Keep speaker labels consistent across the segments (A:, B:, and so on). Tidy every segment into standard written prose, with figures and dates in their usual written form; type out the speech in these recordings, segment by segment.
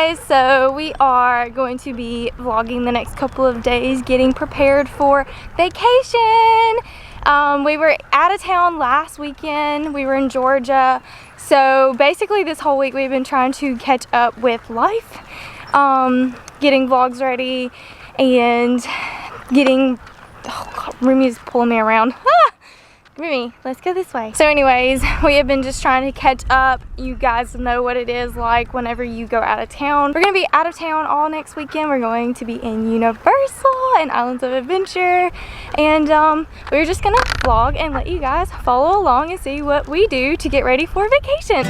A: guys, so we are going to be vlogging the next couple of days, getting prepared for vacation. We were out of town last weekend. We were in Georgia. So basically this whole week we've been trying to catch up with life, getting vlogs ready and getting, oh God, Rumi's pulling me around. Rumi, let's go this way. So anyways, we have been just trying to catch up. You guys know what it is like whenever you go out of town. We're gonna be out of town all next weekend. We're going to be in Universal and Islands of Adventure. And we're just gonna vlog and let you guys follow along and see what we do to get ready for vacation.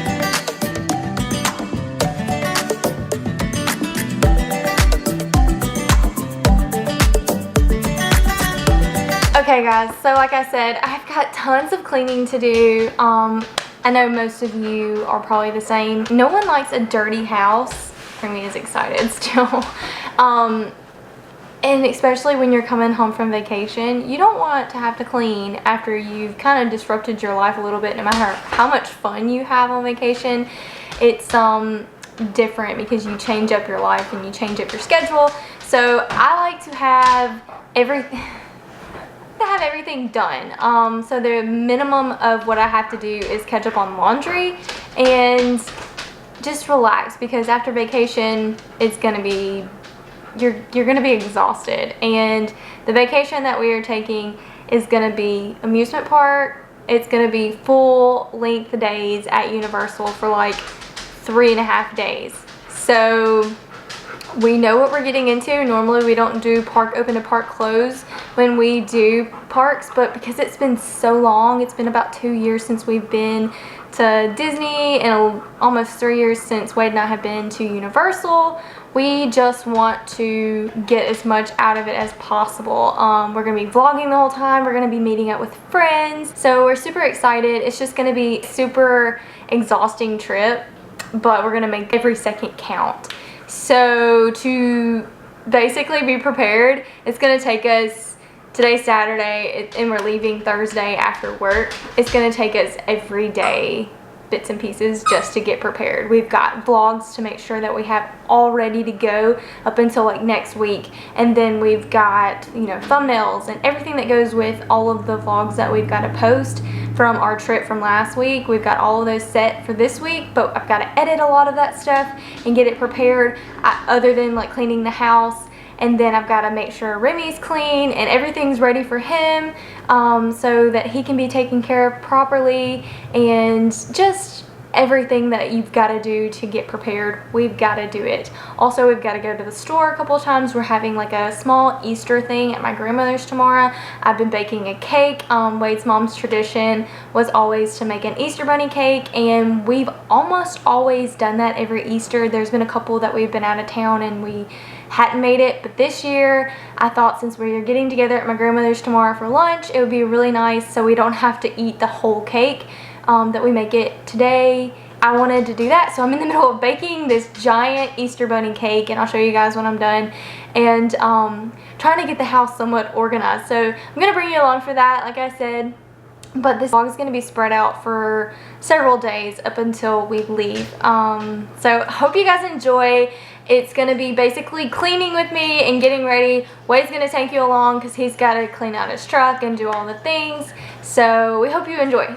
A: Okay guys, so like I said, I've got tons of cleaning to do. I know most of you are probably the same. No one likes a dirty house. Rumi is excited still. And especially when you're coming home from vacation, you don't want to have to clean after you've kind of disrupted your life a little bit. No matter how much fun you have on vacation, it's different because you change up your life and you change up your schedule. So I like to have everything done. So the minimum of what I have to do is catch up on laundry and just relax, because after vacation it's gonna be, you're gonna be exhausted. And the vacation that we are taking is gonna be amusement park. It's gonna be full length days at Universal for like 3.5 days. So we know what we're getting into. Normally we don't do park open to park close when we do parks, but because it's been so long, it's been about 2 years since we've been to Disney and almost 3 years since Wade and I have been to Universal, we just want to get as much out of it as possible. We're gonna be vlogging the whole time. We're gonna be meeting up with friends. So we're super excited. It's just gonna be a super exhausting trip, but we're gonna make every second count. So to basically be prepared, it's gonna take us, today's Saturday and we're leaving Thursday after work. It's gonna take us every day, bits and pieces, just to get prepared. We've got vlogs to make sure that we have all ready to go up until like next week. And then we've got, thumbnails and everything that goes with all of the vlogs that we've got to post from our trip from last week. We've got all of those set for this week, but I've got to edit a lot of that stuff and get it prepared, other than like cleaning the house. And then I've got to make sure Remy's clean and everything's ready for him, so that he can be taken care of properly. And just everything that you've got to do to get prepared, we've got to do it. Also, we've got to go to the store a couple of times. We're having like a small Easter thing at my grandmother's tomorrow. I've been baking a cake. Wade's mom's tradition was always to make an Easter bunny cake, and we've almost always done that every Easter. There's been a couple that we've been out of town and we hadn't made it, but this year I thought, since we're getting together at my grandmother's tomorrow for lunch, it would be really nice so we don't have to eat the whole cake, that we make it today. I wanted to do that, so I'm in the middle of baking this giant Easter bunny cake, and I'll show you guys when I'm done, and trying to get the house somewhat organized. So I'm gonna bring you along for that, like I said. But this vlog is going to be spread out for several days up until we leave. So hope you guys enjoy. It's going to be basically cleaning with me and getting ready. Wade's going to take you along because he's got to clean out his truck and do all the things. So we hope you enjoy.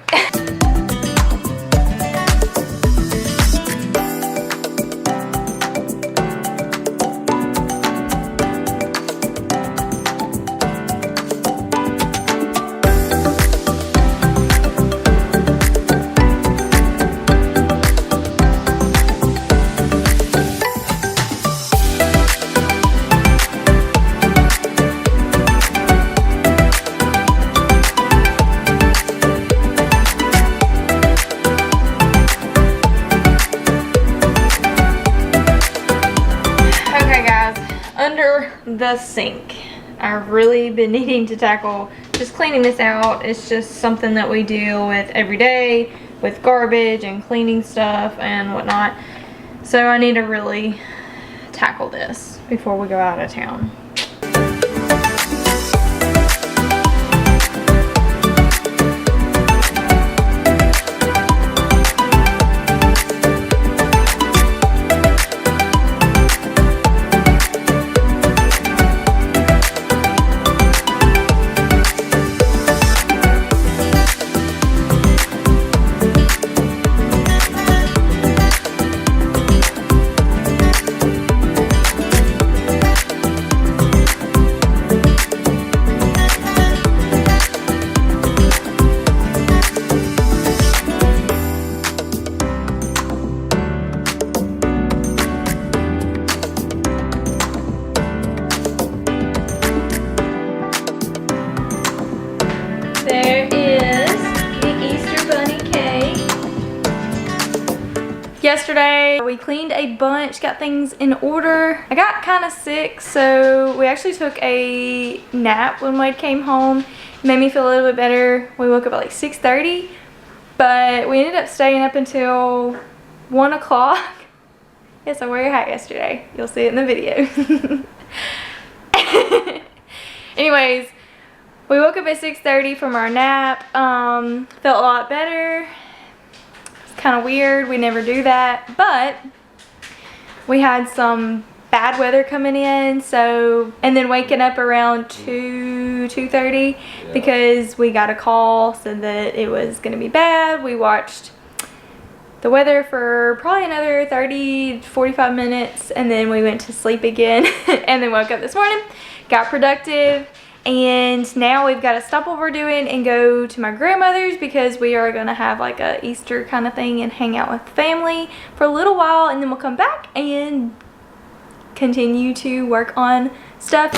A: Under the sink, I've really been needing to tackle just cleaning this out. It's just something that we deal with every day with garbage and cleaning stuff and whatnot. So I need to really tackle this before we go out of town. yesterday. We cleaned a bunch, got things in order. I got kind of sick, so we actually took a nap when Wade came home. It made me feel a little bit better. We woke up at like 6:30, but we ended up staying up until 1 o'clock. Yes, I wore your hat yesterday. You'll see it in the video. Anyways, we woke up at 6:30 from our nap. Felt a lot better. It's kind of weird. We never do that, but we had some bad weather coming in, and then waking up around 2:30 because we got a call said that it was going to be bad. We watched the weather for probably another 30 to 45 minutes, and then we went to sleep again and then woke up this morning, got productive, and now we've got to stop what we're doing and go to my grandmother's because we are going to have like a Easter kind of thing and hang out with the family for a little while, and then we'll come back and continue to work on stuff.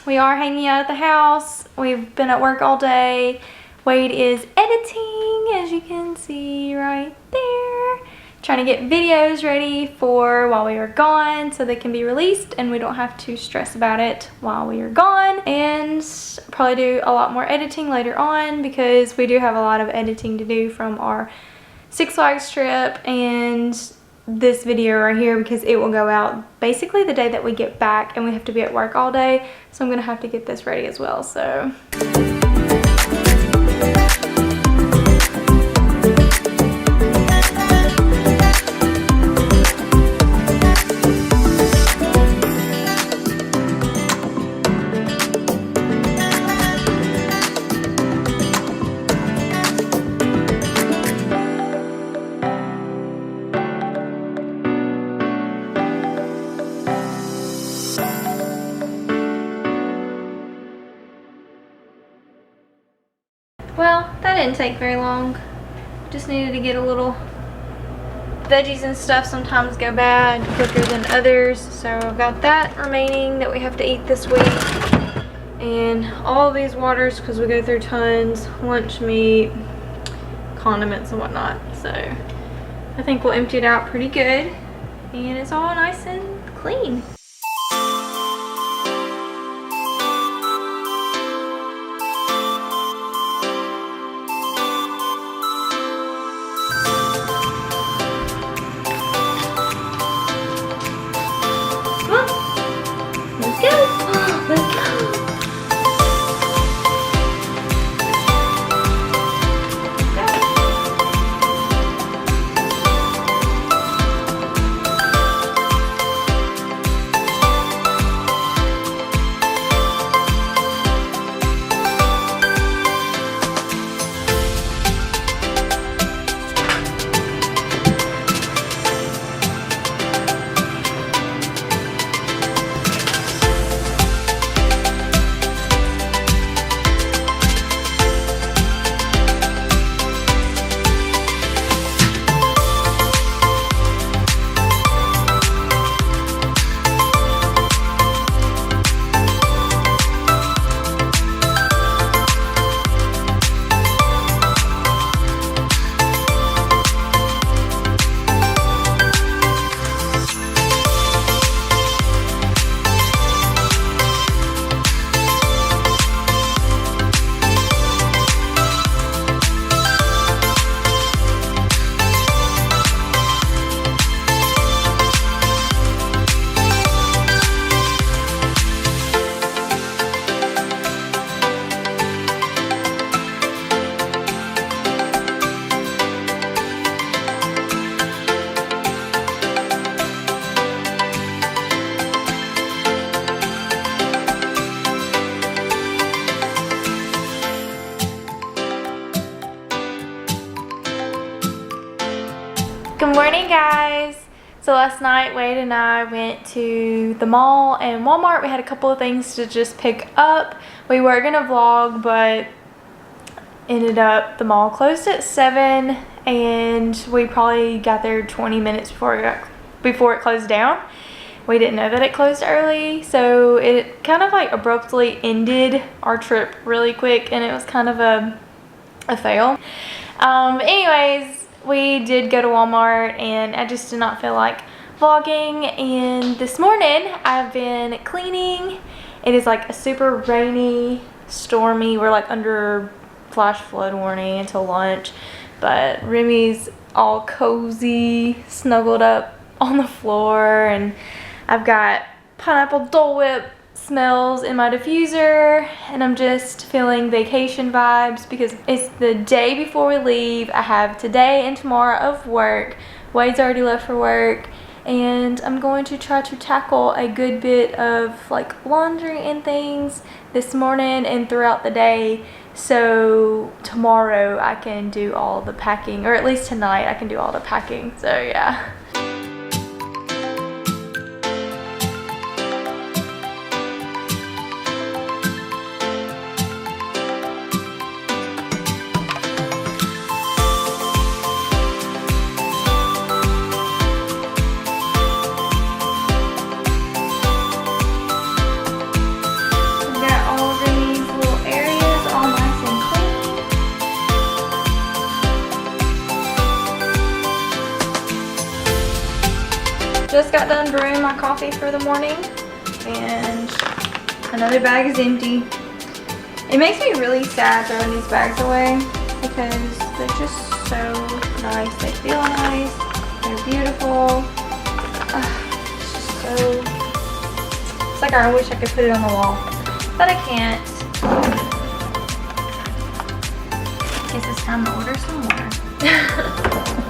A: We are hanging out at the house. We've been at work all day. Wade is editing, as you can see right there. Trying to get videos ready for while we are gone so they can be released and we don't have to stress about it while we are gone. And probably do a lot more editing later on because we do have a lot of editing to do from our Six Flags trip and this video right here because it will go out basically the day that we get back, and we have to be at work all day, so I'm gonna have to get this ready as well. So well, that didn't take very long. Just needed to get a little veggies and stuff sometimes go bad quicker than others. So I've got that remaining that we have to eat this week. And all of these waters because we go through tons, lunch meat, condiments and whatnot. So I think we'll empty it out pretty good. And it's all nice and clean. Good morning, guys. So last night Wade and I went to the mall and Walmart. We had a couple of things to just pick up. We were gonna vlog, but ended up the mall closed at 7 and we probably got there 20 minutes before it closed down. We didn't know that it closed early, so it kind of like abruptly ended our trip really quick, and it was kind of a fail. Anyways, we did go to Walmart and I just did not feel like vlogging, and this morning I've been cleaning. It is like a super rainy, stormy, we're like under flash flood warning until lunch, but Remy's all cozy, snuggled up on the floor, and I've got pineapple Dole Whip smells in my diffuser, and I'm just feeling vacation vibes because it's the day before we leave. I have today and tomorrow of work. Wade's already left for work, and I'm going to try to tackle a good bit of like laundry and things this morning and throughout the day, so tomorrow I can do all the packing, or at least tonight I can do all the packing. So yeah. Just got done brewing my coffee for the morning, and another bag is empty. It makes me really sad throwing these bags away because they're just so nice. They feel nice. They're beautiful. It's just so... It's like I wish I could put it on the wall, but I can't. Guess it's time to order some more.